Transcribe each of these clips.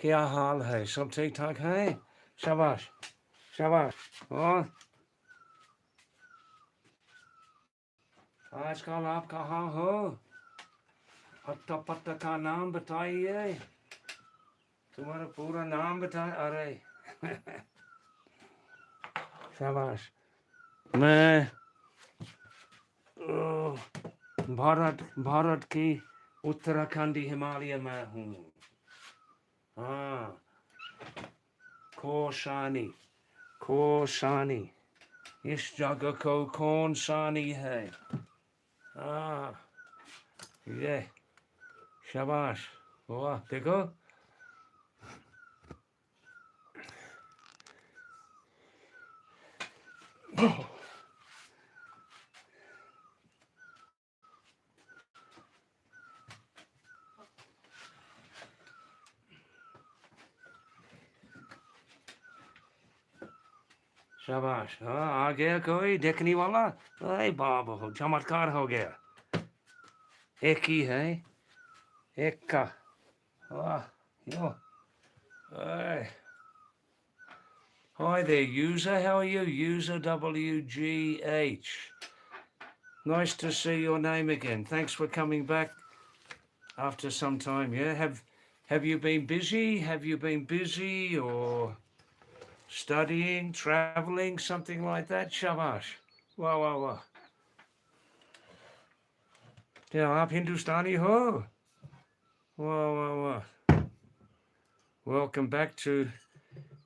क्या हाल है? सब ठीक ठाक है? शाबाश, शाबाश। और आजकल आप कहाँ हो? अत्ता पत्ता का नाम बताइए। तुम्हारा पूरा नाम बताए। अरे शाबाश। मैं भारत भारत की उत्तराखंडी हिमालय में हूँ। हाँ, कोशानी, कोशानी। इस जगह को कौन सानी है? हाँ, ये शाबाश। वाह, देखो। शाबाश। हाँ, आ गया कोई देखने वाला? अरे बाबा, हो चमत्कार हो गया। एक ही है, एक का। वाह, यो। Hey. Hi there, user. How are you? User WGH. Nice to see your name again. Thanks for coming back after some time. Yeah, have you been busy? Have you been busy or studying, traveling, something like that? Shabash. Wow, wow, wow. क्या आप हिंदुस्तानी हो? Wow, wow, wow. Welcome back to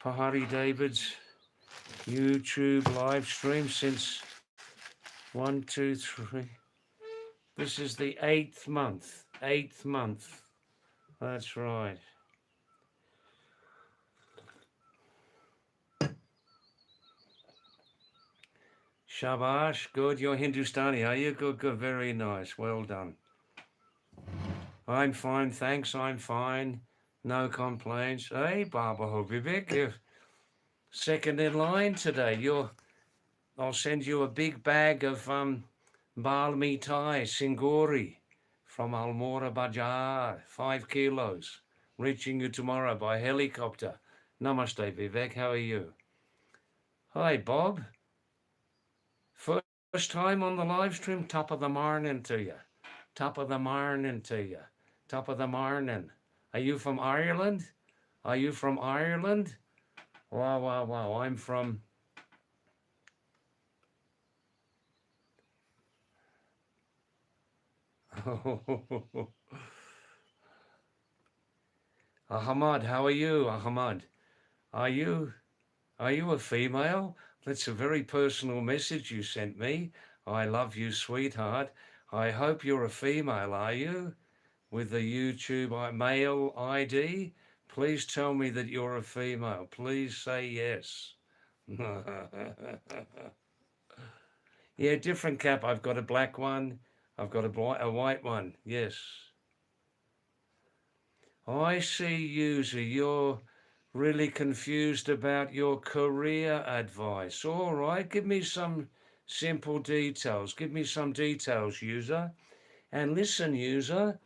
Pahadi David's YouTube live stream since 1, 2, 3. This is the 8th month. 8th month. That's right. Shabash. Good. You're Hindustani, are you? Good, good. Very nice. Well done. I'm fine, thanks. I'm fine. No complaints. Hey, Baba Vivek, you're second in line today. I'll send you a big bag of bal mitai singori from Almora Bajar, 5 kilos, reaching you tomorrow by helicopter. Namaste, Vivek. How are you? Hi, Bob. First time on the live stream. Top of the morning to you. Top of the morning to you. Top of the morning. Are you from Ireland? Are you from Ireland? Wow, wow, wow. I'm from... Ahmad, how are you, Ahmad? Are you a female? That's a very personal message you sent me. I love you, sweetheart. I hope you're a female, are you? With the YouTube male ID? Please tell me that you're a female. Please say yes. Yeah, different cap. I've got a black one. I've got a white one. Yes. I see, user. You're really confused about your career advice. All right, give me some simple details. Give me some details, user. And listen, user,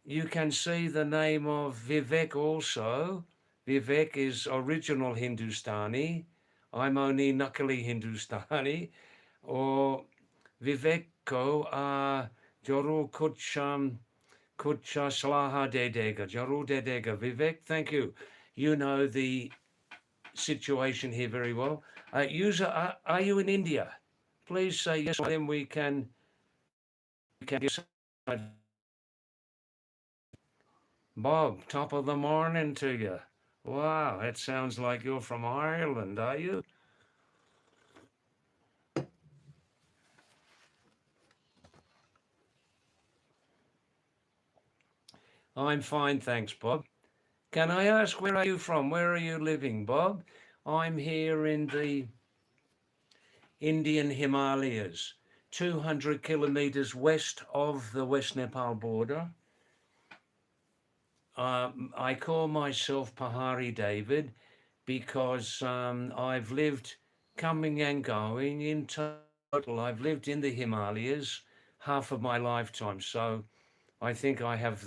you can see the name of Vivek also. Vivek is original Hindustani. I'm only Nakali Hindustani. Or Vivek ko Jorul Kucha Slaha de Dega. Jorul de Dega. Vivek, thank you. You know the situation here very well. User, are you in India? Please say yes, then we can get Bob, top of the morning to you. Wow, it sounds like you're from Ireland, are you? I'm fine, thanks, Bob. Can I ask, where are you from? Where are you living, Bob? I'm here in the Indian Himalayas, 200 kilometers west of the West Nepal border. I call myself Pahadi David because I've lived coming and going. In total, I've lived in the Himalayas half of my lifetime. So I think I have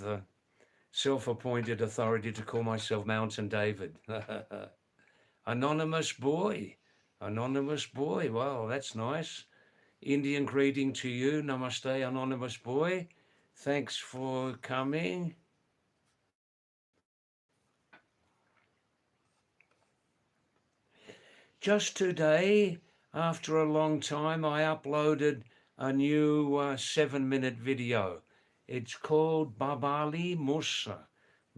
self-appointed authority to call myself Mountain David. Anonymous boy. Anonymous boy. Wow, that's nice. Indian greeting to you. Namaste, anonymous boy. Thanks for coming. Just today, after a long time, I uploaded a new 7-minute video. It's called Babali Musa.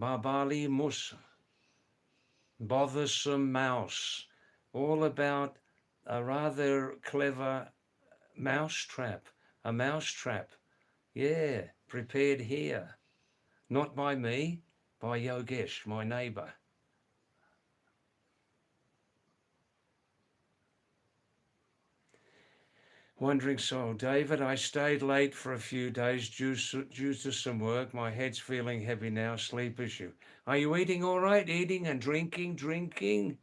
Babali Musa. Bothersome mouse. All about a rather clever mousetrap. A mousetrap. Yeah, prepared here. Not by me, by Yogesh, my neighbor. Wondering soul. David, I stayed late for a few days due to some work. My head's feeling heavy now, sleep issue. Are you eating all right? Eating and drinking?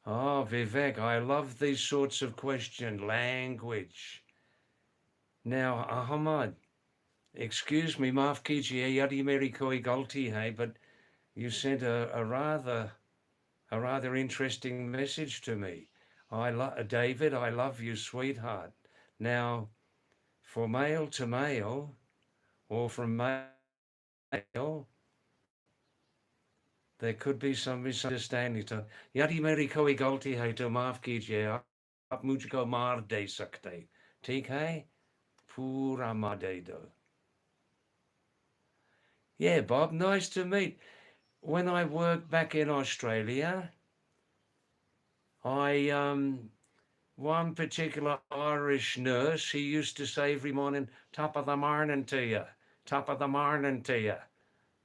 Oh, Vivek, I love these sorts of questions. Language. Now, Ahmad, excuse me, maaf kijiye, yadi meri koi galti hai, but you sent a rather interesting message to me. David, I love you, sweetheart. Now, for male to male, or from male, there could be some misunderstanding. So, yadi meri koi galti hai to maaf kijiye, aap mujhko maar de sakte. Theek hai? Pura maar de do. Yeah, Bob, nice to meet. When I worked back in Australia, one particular Irish nurse, he used to say every morning, top of the morning to you, top of the morning to you.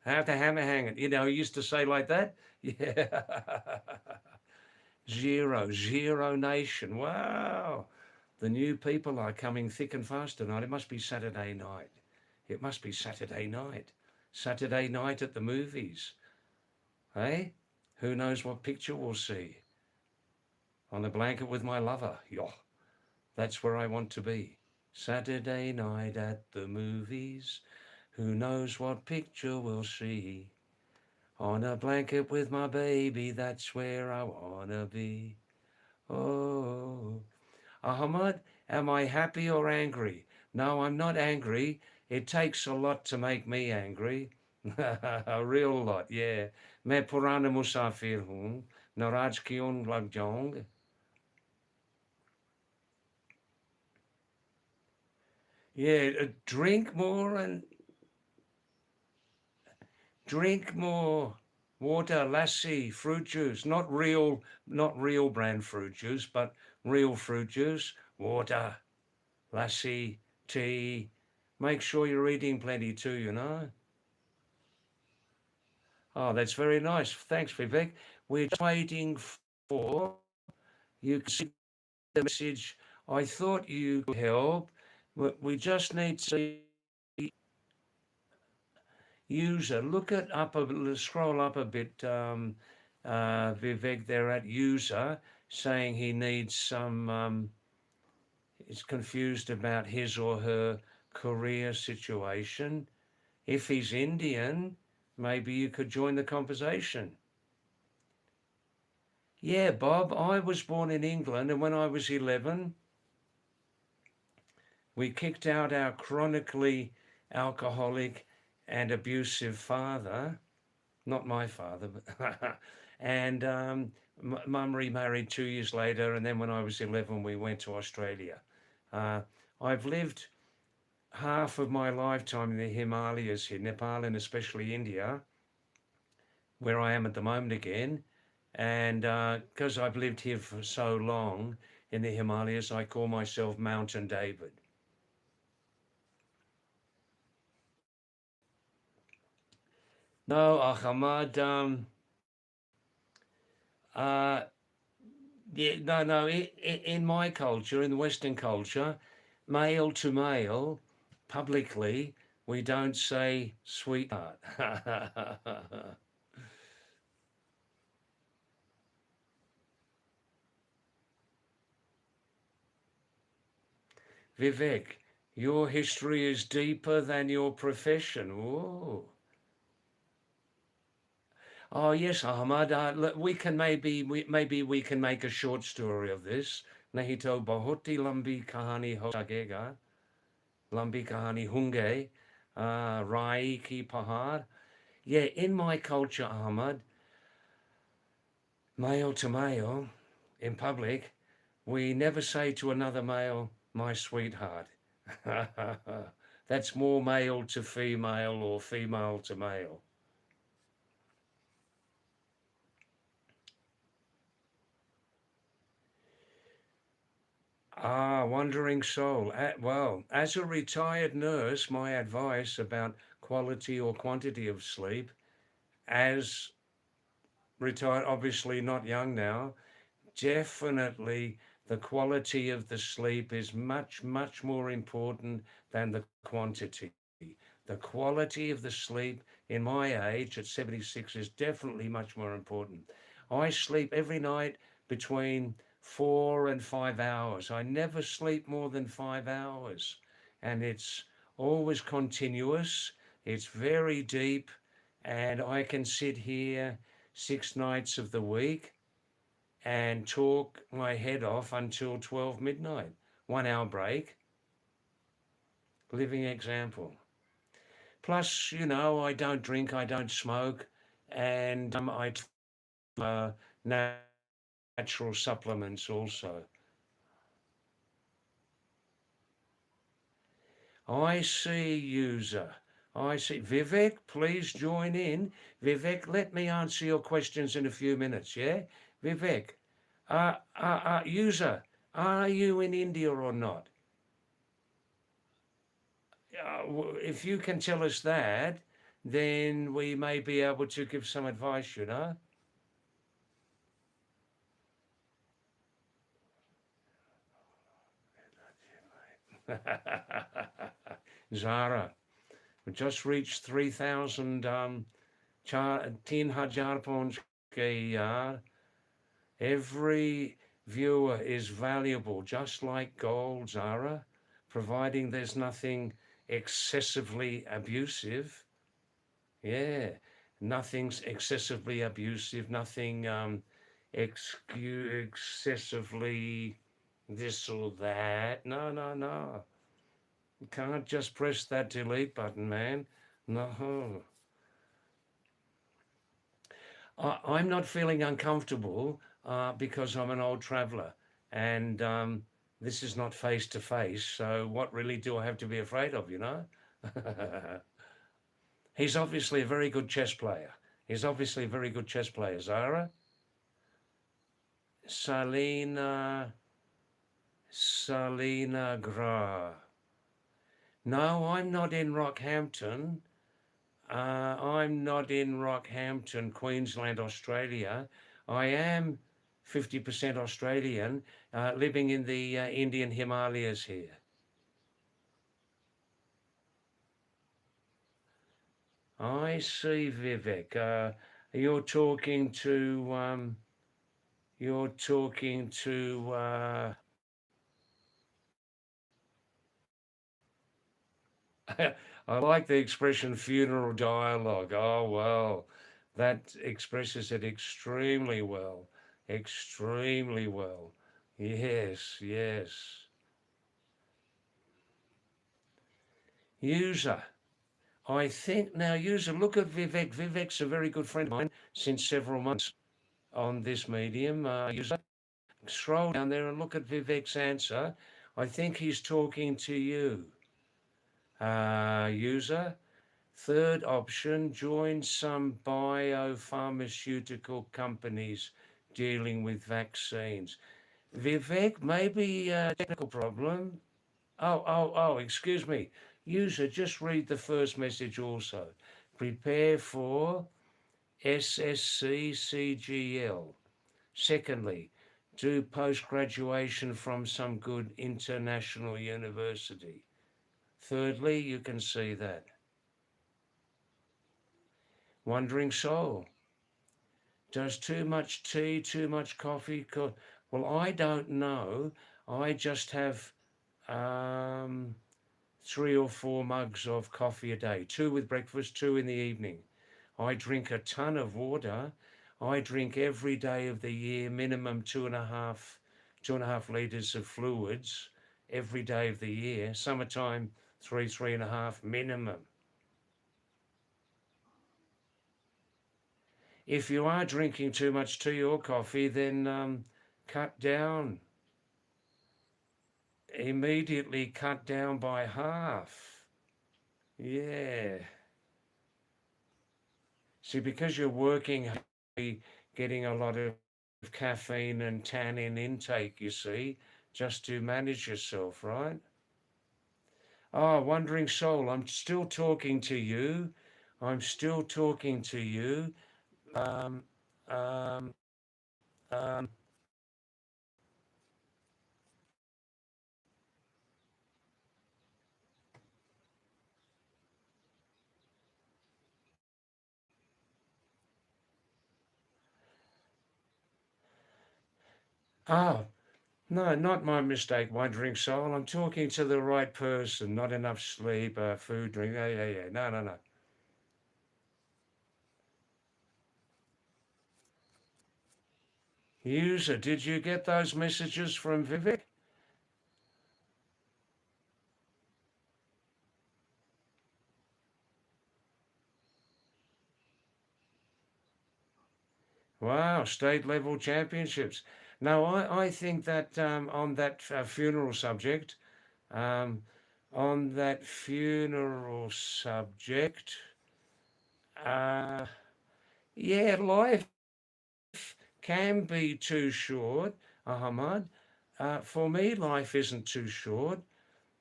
Have the hammer hanging. You know, he used to say like that. Yeah. Zero nation. Wow. The new people are coming thick and fast tonight. It must be Saturday night. It must be Saturday night. Saturday night at the movies. Hey? Who knows what picture we'll see? On a blanket with my lover. Yo. That's where I want to be. Saturday night at the movies. Who knows what picture we'll see? On a blanket with my baby, that's where I wanna be. Oh, Ahmad, am I happy or angry? No, I'm not angry. It takes a lot to make me angry. A real lot, yeah. मैं पुराना मुसाफिर हूँ, नाराज क्यों लग जाऊंगा? Yeah, drink more and drink more water, lassi, fruit juice, not real brand fruit juice, but real fruit juice, water, lassi, tea. Make sure you're eating plenty too, you know. Oh, that's very nice. Thanks, Vivek. We're just waiting for you can see the message. I thought you could help. We just need to see user. Look at scroll up a bit, Vivek, there at user, saying he needs some, is confused about his or her career situation. If he's Indian, maybe you could join the conversation. Yeah, Bob, I was born in England, and when I was 11, we kicked out our chronically alcoholic and abusive father, not my father, but and Mum remarried 2 years later, and then when I was 11, we went to Australia. I've lived half of my lifetime in the Himalayas here, Nepal and especially India, where I am at the moment again. And because I've lived here for so long in the Himalayas, I call myself Mountain David. No, Ahmad, uh, yeah, no, in my culture, in the Western culture, male to male, publicly, we don't say sweetheart. Vivek, Your history is deeper than your profession. Oh. Oh yes, Ahmad. We can maybe we can make a short story of this. Nahi to bahut hi lambi kahani ho sakega. Lambi kahani hunge. Rai ki pahad. Yeah, in my culture, Ahmad, male to male, in public, we never say to another male, my sweetheart. That's more male to female or female to male. Ah, wandering soul. Well, as a retired nurse, my advice about quality or quantity of sleep, as retired, obviously not young now, definitely the quality of the sleep is much, much more important than the quantity. The quality of the sleep in my age at 76 is definitely much more important. I sleep every night between 4 and 5 hours. I never sleep more than 5 hours. And it's always continuous, it's very deep, and I can sit here 6 nights of the week and talk my head off until 12 midnight. 1 hour break, living example. Plus, I don't drink, I don't smoke, and I take uh, natural supplements also. I see user. I see Vivek. Please join in. Vivek, let me answer your questions in a few minutes. Yeah, Vivek. User, are you in India or not? If you can tell us that, then we may be able to give some advice. Zara, we just reached 3,000 Teen Hajar Pons Yar. Every viewer is valuable, just like gold, Zara, providing there's nothing excessively abusive. Yeah, nothing's excessively abusive, nothing excessively this or that. No, no, no. You can't just press that delete button, man. No. I'm not feeling uncomfortable because I'm an old traveler and this is not face to face. So, what really do I have to be afraid of? He's obviously a very good chess player. He's obviously a very good chess player, Zara. Salina, Salina Gra. No, I'm not in Rockhampton. I'm not in Rockhampton, Queensland, Australia. I am 50% Australian, living in the Indian Himalayas here. I see, Vivek. You're talking to, you're talking to, I like the expression funeral dialogue. Oh, well, that expresses it extremely well. Extremely well. Yes, yes. User. I think now, user, look at Vivek. Vivek's a very good friend of mine since several months on this medium. User, scroll down there and look at Vivek's answer. I think he's talking to you. User, third option, join some biopharmaceutical companies dealing with vaccines. Vivek, maybe a technical problem. Oh, excuse me. User, just read the first message also. Prepare for SSC Secondly, do post graduation from some good international university. Thirdly, you can see that. Wandering soul. Does too much tea, too much coffee? Well, I don't know. I just have um, 3 or 4 mugs of coffee a day, 2 with breakfast, 2 in the evening. I drink a ton of water. I drink every day of the year, minimum 2.5 liters of fluids every day of the year. Summertime, 3.5 minimum. If you are drinking too much tea or coffee, then cut down. Immediately cut down by half. Yeah. See, because you're working, getting a lot of caffeine and tannin intake, you see, just to manage yourself, right? Oh, wandering soul, I'm still talking to you. I'm still talking to you. Um, um, um, oh, no, not my mistake, wandering soul. I'm talking to the right person. Not enough sleep, food, drink. Yeah, yeah, yeah. No, no, no. User, did you get those messages from Vivek? Wow, state level championships. Now, I think that on that funeral subject, um, on that funeral subject, uh, yeah, life can be too short, Ahmad. For me, life isn't too short.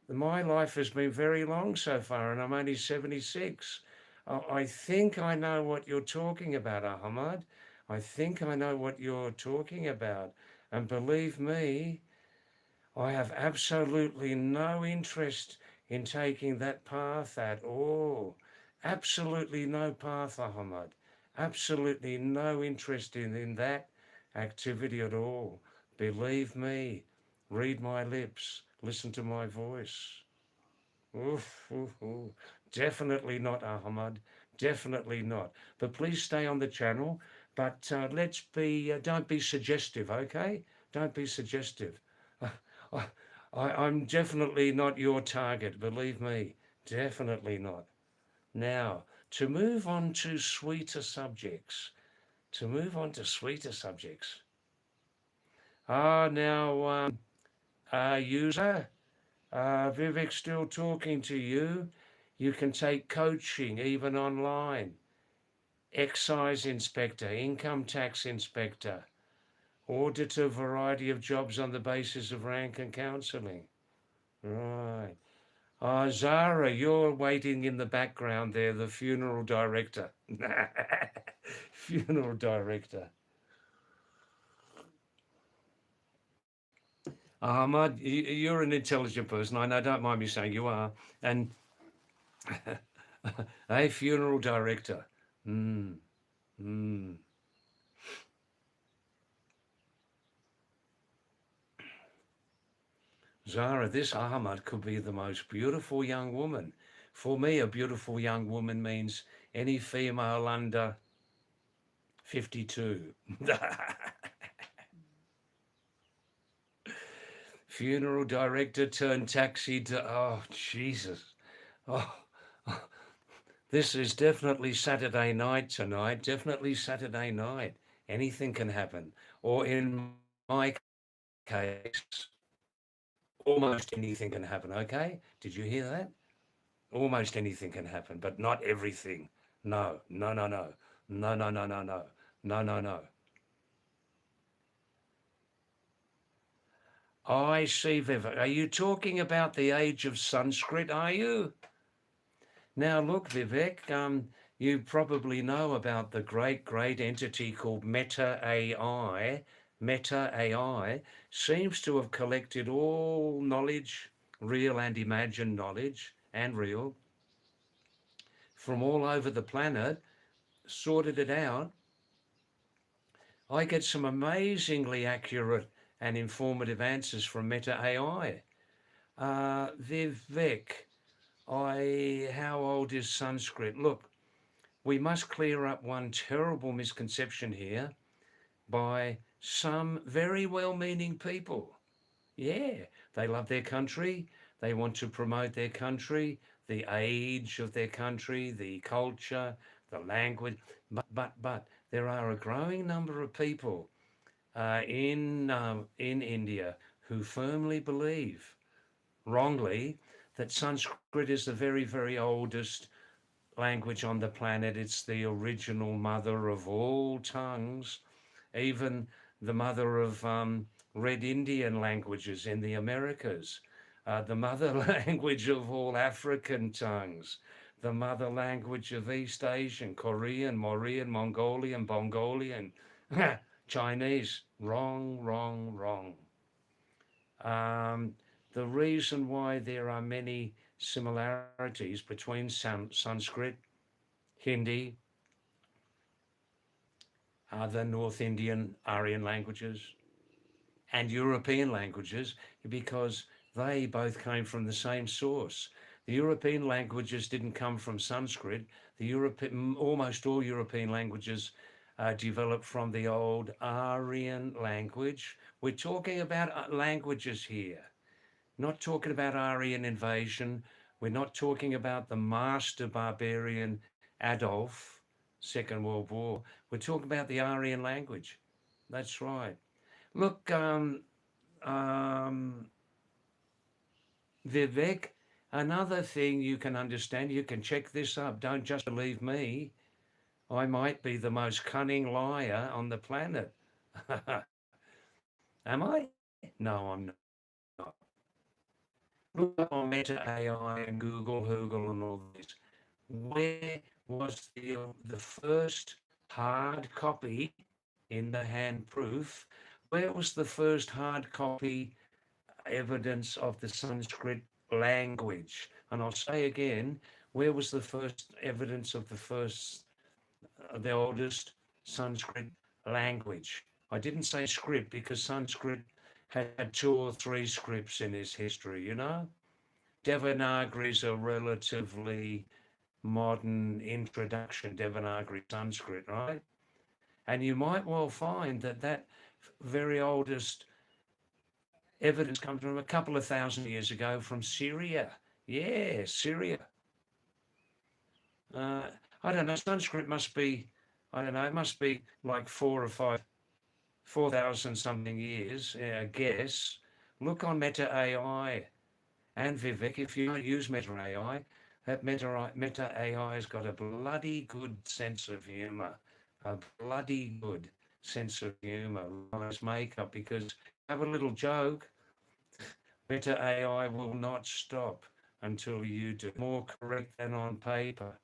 My life has been very long so far, and I'm only 76. I think I know what you're talking about, Ahmad. I think I know what you're talking about. And believe me, I have absolutely no interest in taking that path at all. Absolutely no path, Ahmad. Absolutely no interest in that activity at all. Believe me, read my lips, listen to my voice. Oof, oof, oof. Definitely not, Ahmad. Definitely not. But please stay on the channel. But let's be, don't be suggestive, okay? Don't be suggestive. I, I'm definitely not your target, believe me. Definitely not. Now, to move on to sweeter subjects. To move on to sweeter subjects. Now, user. Vivek's still talking to you. You can take coaching even online. Excise inspector, income tax inspector, audit a variety of jobs on the basis of rank and counselling. Right. Zara, you're waiting in the background there, the funeral director. Funeral director. Ahmad, you're an intelligent person. I know, don't mind me saying you are. And a funeral director. Mm, mm. Zara, this Ahmad could be the most beautiful young woman. For me, a beautiful young woman means any female under 52. Funeral director turned taxi to, oh, Jesus. Oh, this is definitely Saturday night tonight. Definitely Saturday night. Anything can happen. Or in my case, almost anything can happen. Okay? Did you hear that? Almost anything can happen, but not everything. No, no, no, no. No, no, no, no, no. No, no, no. I see, Vivek. Are you talking about the age of Sanskrit, are you? Now, look, Vivek, you probably know about the great entity called Meta AI. Meta AI seems to have collected all knowledge, real and imagined knowledge, and real, from all over the planet, sorted it out. I get some amazingly accurate and informative answers from Meta AI. Vivek, How old is Sanskrit? Look, we must clear up one terrible misconception here by some very well-meaning people. Yeah, they love their country. They want to promote their country, the age of their country, the culture, the language. But there are a growing number of people in India who firmly believe, wrongly, that Sanskrit is the very oldest language on the planet. It's the original mother of all tongues, even the mother of Red Indian languages in the Americas, the mother language of all African tongues, the mother language of East Asian, Korean, Mauryan, Mongolian, Bongolian, Chinese. Wrong, wrong, wrong. Um, the reason why there are many similarities between Sanskrit, Hindi, other North Indian Aryan languages, and European languages, because they both came from the same source. The European languages didn't come from Sanskrit. Almost all European languages developed from the old Aryan language. We're talking about languages here, not talking about Aryan invasion. We're not talking about the master barbarian Adolf, Second World War. We're talking about the Aryan language. That's right. Look, um, Vivek, another thing you can understand, you can check this up. Don't just believe me. I might be the most cunning liar on the planet. Am I? No, I'm not. Look up on Meta AI and Google, Google, and all this. Where was the first hard copy in the hand proof? Where was the first hard copy evidence of the Sanskrit language? And I'll say again, where was the first evidence of the oldest Sanskrit language? I didn't say script because Sanskrit had two or three scripts in its history, you know? Devanagari is a relatively modern introduction, Devanagari Sanskrit, right? And you might well find that very oldest evidence comes from a couple of thousand years ago from Syria. Yeah, Syria. Uh, I don't know, Sanskrit must be, I don't know, it must be like 4,000 something years, I guess. Look on Meta AI. And Vivek, if you don't use Meta AI, that Meta AI has got a bloody good sense of humor. A bloody good sense of humor. Nice makeup, because have a little joke. Meta AI will not stop until you do. More correct than on paper.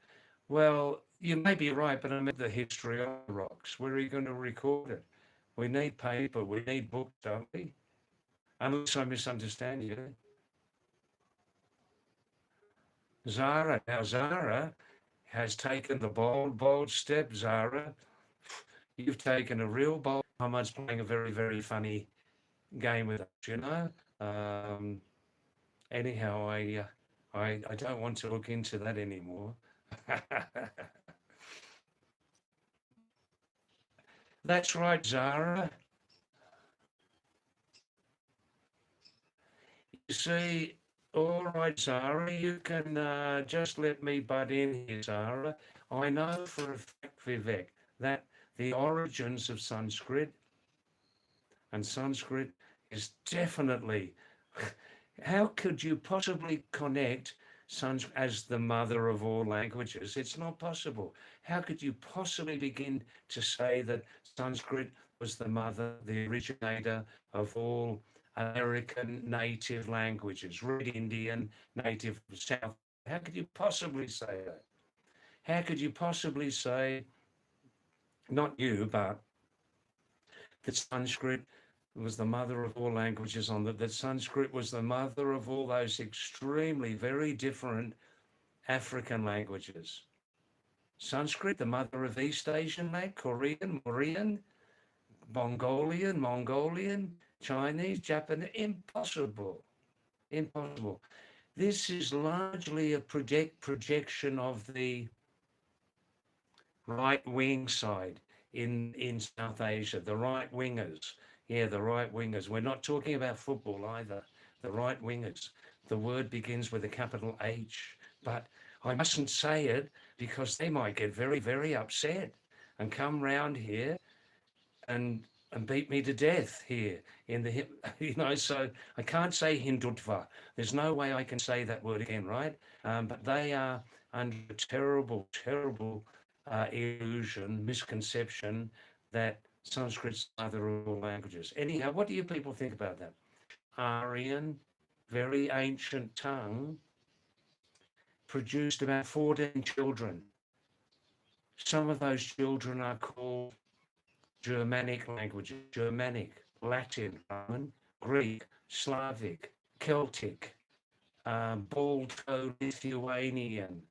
Well, you may be right, but I mean the history of the rocks. Where are you going to record it? We need paper. We need books, don't we? Unless I misunderstand you. Zara. Now, Zara has taken the bold step, Zara. You've taken a real bold. Muhammad's playing a very funny game with us, you know. Um, anyhow, I don't want to look into that anymore. That's right, Zara. You see, all right, Zara, you can just let me butt in here, Zara. I know for a fact, Vivek, that the origins of Sanskrit, and Sanskrit is definitely, how could you possibly connect Sanskrit as the mother of all languages? It's not possible. How could you possibly begin to say that Sanskrit was the mother, the originator of all American native languages, Red Indian, native South? How could you possibly say that? How could you possibly say, not you, but that Sanskrit was the mother of all languages, on that Sanskrit was the mother of all those extremely very different African languages? Sanskrit, the mother of East Asian language, Korean, Mauryan, Mongolian, Chinese, Japanese. Impossible. Impossible. This is largely a projection of the right wing side in South Asia, the right wingers. Yeah, the right wingers. We're not talking about football either. The right wingers. The word begins with a capital H, but I mustn't say it because they might get very, very upset and come round here and beat me to death here in the so I can't say Hindutva. There's no way I can say that word again, right? But they are under a terrible, terrible illusion, misconception that Sanskrit's mother of all languages. Anyhow, what do you people think about that? Aryan, very ancient tongue, produced about 14 children. Some of those children are called Germanic languages, Germanic, Latin, Roman, Greek, Slavic, Celtic, Balto-Lithuanian,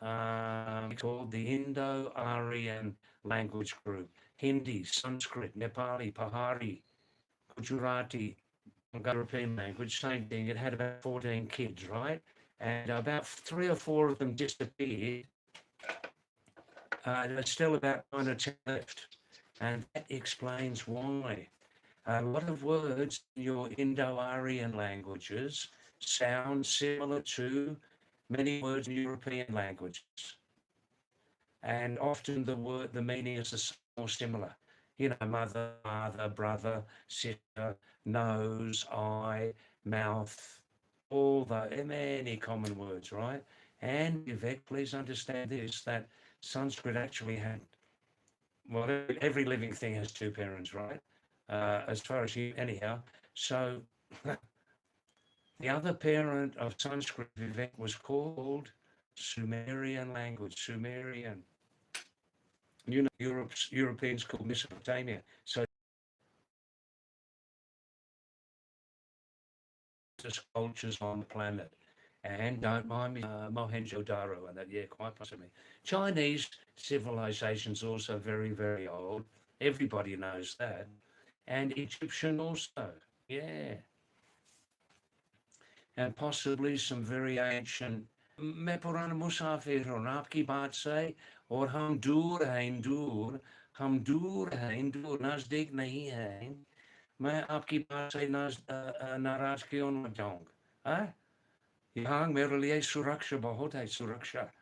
called the Indo-Aryan language group, Hindi, Sanskrit, Nepali, Pahari, Gujarati, European language, same thing. It had about 14 kids, right? And about 3 or 4 of them disappeared. There's still about 9 or 10 left. And that explains why. A lot of words in your Indo-Aryan languages sound similar to many words in European languages. And often the meaning is more similar. You know, mother, father, brother, sister, nose, eye, mouth, all the many common words, right? And Vivek, please understand this, that Sanskrit actually had, well, every living thing has 2 parents, right? As far as you, anyhow. So the other parent of Sanskrit, Vivek, was called Sumerian language, Sumerian. You know, Europeans called Mesopotamia. So cultures on the planet. And don't mind me, Mohenjo-Daro and that, yeah, quite possibly. Chinese civilization's also very, very old. Everybody knows that. And Egyptian also, yeah. And possibly some very ancient. मैं पुराना मुसाफिर हूँ आपकी बात से और हम दूर हैं दूर हम दूर हैं दूर नजदीक नहीं हैं मैं आपकी बात से नाराज क्यों न जाऊंगा यहाँ मेरे लिए सुरक्षा बहुत है सुरक्षा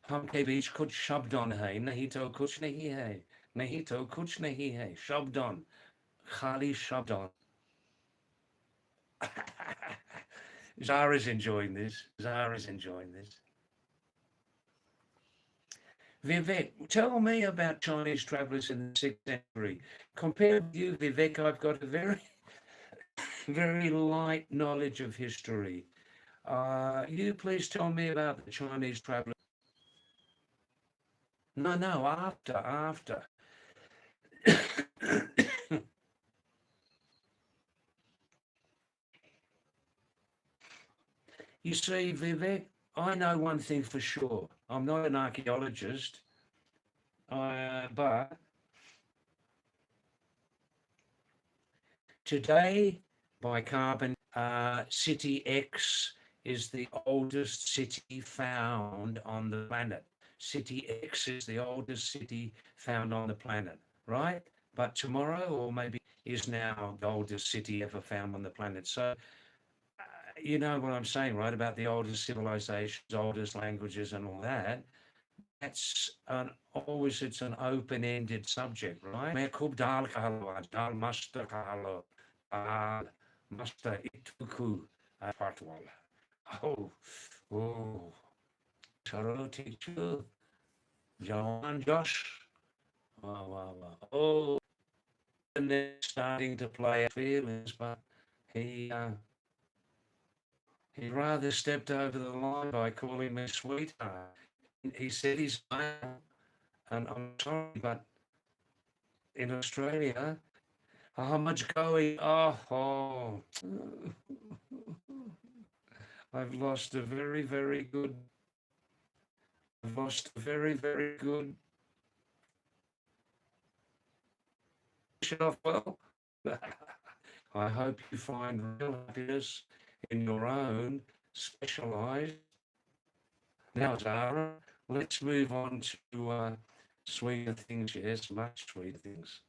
हम के बीच कुछ शब्दों है नहीं तो कुछ नहीं है नहीं तो कुछ नहीं है शब्दों खाली शब्दों Zara's enjoying this. Zara's enjoying this. Vivek, tell me about Chinese travelers in the 6th century. Compared with you, Vivek, I've got a very, very light knowledge of history. You please tell me about the Chinese travelers. No, after. You see, Vivek, I know one thing for sure. I'm not an archaeologist, but today, by carbon, City X is the oldest city found on the planet. City X is the oldest city found on the planet, right? But tomorrow, or maybe is now the oldest city ever found on the planet. So you know what I'm saying, right? About the oldest civilizations, oldest languages, and all that. That's always it's an open-ended subject, right? मैं खूब दाल खा लो आज दाल मस्त खा लो दाल मस्त इतुकू पाटवाला oh oh Charo teacher John Josh wow oh and then starting to play feelings but he he rather stepped over the line by calling me sweetheart. He said he's male, and I'm sorry, but in Australia, how much going? Oh, I've lost a very, very good. I've lost a very, very good. Finish it off well. I hope you find real happiness in your own specialized. Now, Zara, let's move on to sweeter things. Yes, much sweeter things.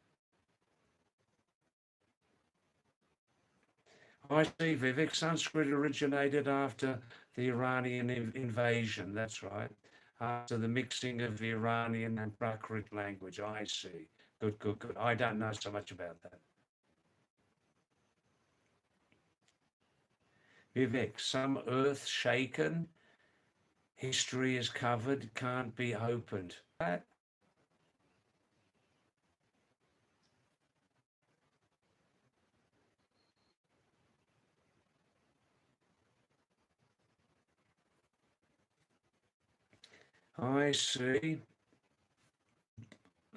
I see, Vivek. Sanskrit originated after the Iranian invasion. That's right. After the mixing of the Iranian and Prakrit language. I see. Good, good, good. I don't know so much about that. Vivek, some earth shaken, history is covered, can't be opened. I see.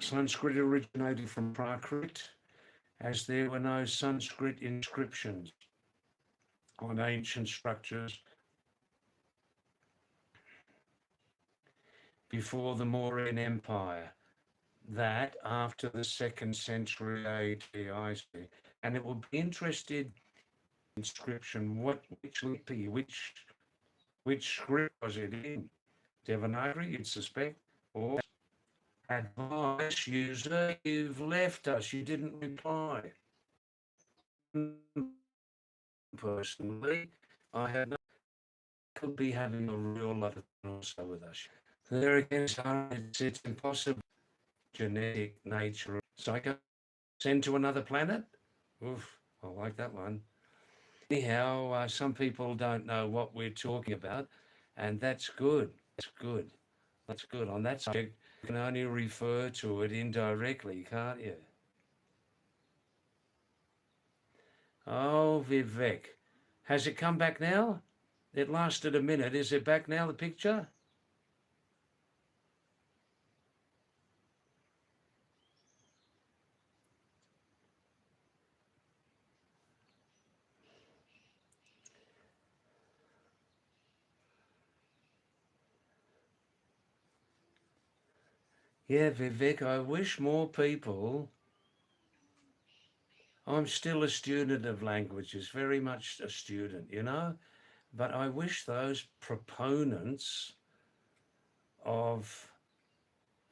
Sanskrit originated from Prakrit, as there were no Sanskrit inscriptions on ancient structures before the Mauryan Empire. That after the 2nd century AD, I see. And it would be interested inscription, which lipi, which script was it in? Devanagari, you'd suspect, or advice user, you've left us, you didn't reply. Personally, I have no, could be having a real lot of also with us. There again, it's impossible. Genetic nature, psycho, send to another planet. Oof, I like that one. Anyhow, some people don't know what we're talking about, and that's good. That's good. That's good. On that subject, you can only refer to it indirectly, can't you? Oh, Vivek. Has it come back now? It lasted a minute. Is it back now, the picture? Yeah, Vivek, I wish more people. I'm still a student of languages, very much a student, you know? But I wish those proponents of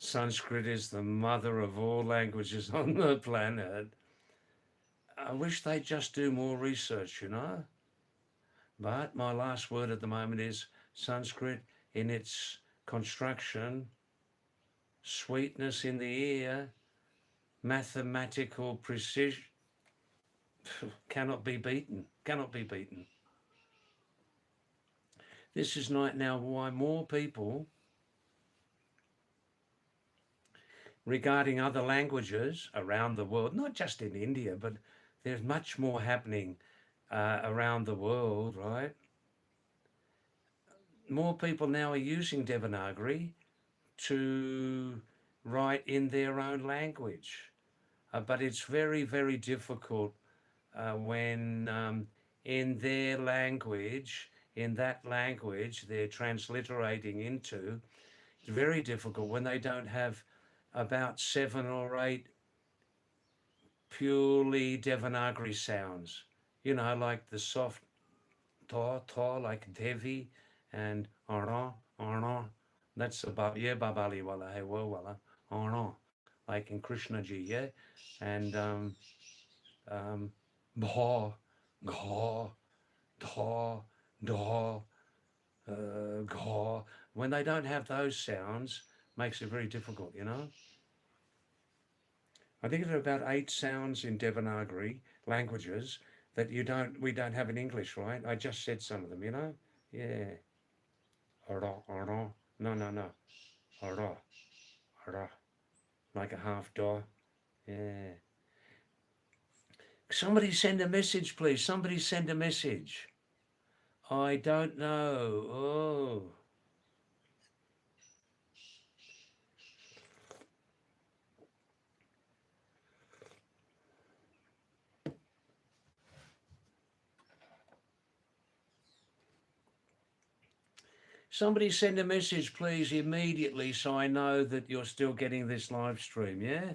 Sanskrit is the mother of all languages on the planet. I wish they'd just do more research, you know? But my last word at the moment is Sanskrit in its construction, sweetness in the ear, mathematical precision, cannot be beaten, cannot be beaten. This is now why more people regarding other languages around the world, not just in India, but there's much more happening around the world, right? More people now are using Devanagari to write in their own language. But it's very, very difficult when in their language, in that language, they're transliterating into. It's very difficult when they don't have about 7 or 8 purely Devanagari sounds. You know, like the soft ta, like Devi and ara. That's about, yeah, babali wala, hey, wo wala, ara. Like in Krishna ji, yeah? And bha, gha, tha, da, gha. When they don't have those sounds, makes it very difficult, you know? I think there are about 8 sounds in Devanagari languages that we don't have in English, right? I just said some of them, you know? Yeah. Ara. No. Ara. Ara. Like a half da. Yeah. Somebody send a message, please. Somebody send a message. I don't know. Oh. Somebody send a message, please, immediately so I know that you're still getting this live stream, yeah?